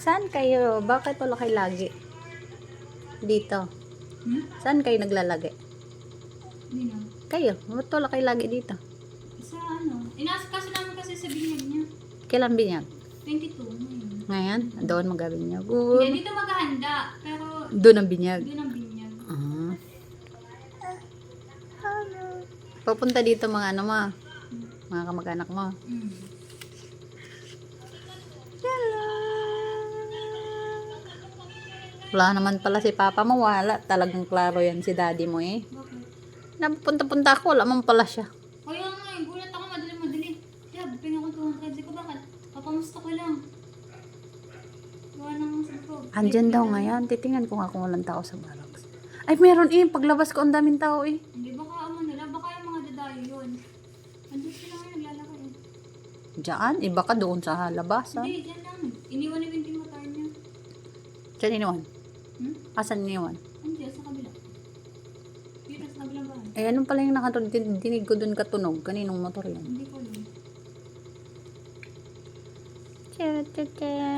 Saan kayo? Bakit wala kayo lagi? Dito. Saan kayo naglalagi? Hindi na. Kayo? Ba't wala kayo lagi dito? Sa ano? Inasikaso namin kasi sa binyag niya. Kailan binyag? 22 ngayon. Ngayon? Doon magabinyag. Hindi, dito maghahanda. Pero Doon ang binyag. doon ang binyag. Papunta dito mga ano mo? Mga kamag-anak mo? Wala naman pala si papa mo. Wala. Talagang klaro yan si daddy mo eh. Bakit? Napunta-punta ako. Wala man pala siya. Kaya nga eh, gulat ako madali. Kaya, buping ako 200. Ko bakit? Papamusta ko lang. Gawa ng sabog. Andyan daw ngayon. Titingnan ko nga kung walang tao sa barracks. Ay, meron eh. Paglabas ko, ang daming tao eh. Hindi, baka ano nila. Baka yung mga dadayo yun. Andun sila ngayon, naglalakay eh. Diyan? Iba ka doon sa labasan. Hindi, dyan lang. Iniwan ni Binti matayin niya. Diyan iniwan. Asan iniwan? Andiyan, sa kabila. Dito sa kabilang bahay. Eh, anong pala yung dinig ko doon katunog? Kaninong motor yan? Hindi ko alam. Cha-cha-cha.